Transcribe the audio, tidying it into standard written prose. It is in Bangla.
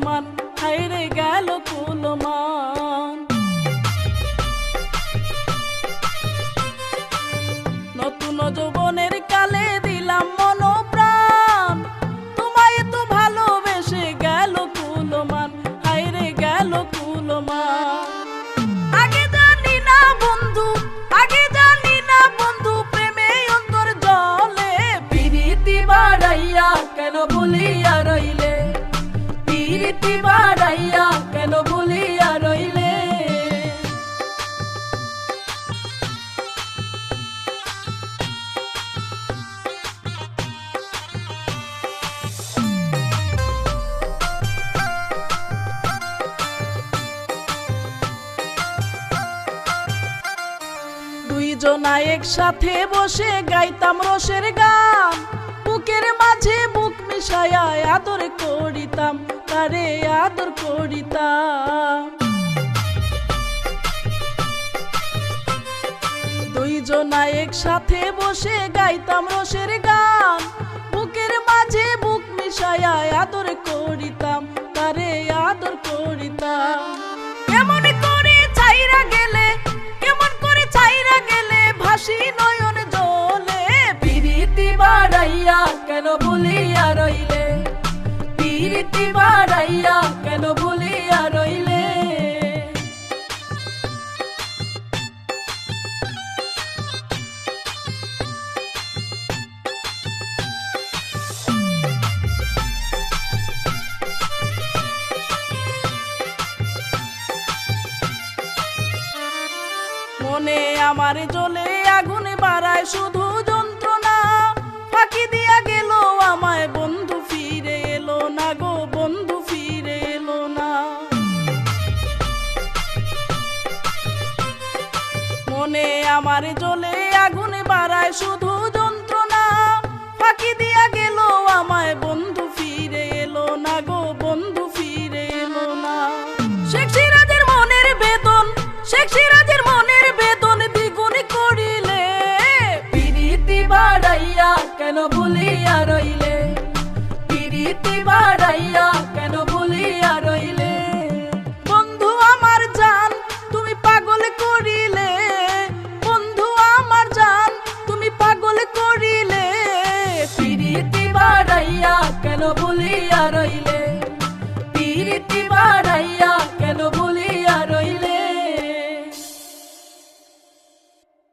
মান, হাইরে গেল কুলমান। নতুন যৌবনের কালে দিলাম মন প্রাণ, তোমায় তো ভালোবেসে গেল কুলমান, হাইরে গেল কুলমান। আগে জানি না বন্ধু, আগে জানি না বন্ধু, প্রেমে অন্তর জলে। প্রীতি বাড়াইয়া কেন ভুলিয়া রইলে, প্রীতি বাড়াইয়া কেন ভুলিয়া রইলে। দুইজনা একসাথে বসে গাইতাম রসের গান, বুকের মাঝে বুক মিশায়া আদর করিতাম, তারে আদর করিতাম। দুইজনা একসাথে বসে গাইতাম রসের গান, বুকের মাঝে বুক মিশায়া আদর করিতাম, তারে আদর করিতাম। কেমন করে ছাইরা গেলে, কেমন করে ছাইরা গেলে, ভাসি নয়ন জলে। প্রীতি বাড়াইয়া কেন ভুলিয়া রইলে, প্রীতি বাড়াইয়া কেন ভুলিয়া রইলে। মনে আমার জ্বলে আগুন বাড়ায় শুধু যন্ত্রণা, ফাঁকি দিয়া গেল আমায় বন্ধু, ফিরে এলো না গো বন্ধু, ফিরে এলো না। মনে আমার জ্বলে আগুন বাড়ায় শুধু যন্ত্রণা, ফাঁকি দিয়া গেল আমায় বন্ধু, ফিরে এলো না গো বন্ধু, ফিরে এলো না। শেখ সিরাজের মনের বেদন, শেখ সিরাজের মনের বেদন দ্বিগুণ করিলে। প্রীতি বাড়াইয়া কেন ভুলিয়া রইলে, প্রীতি বাড়াইয়া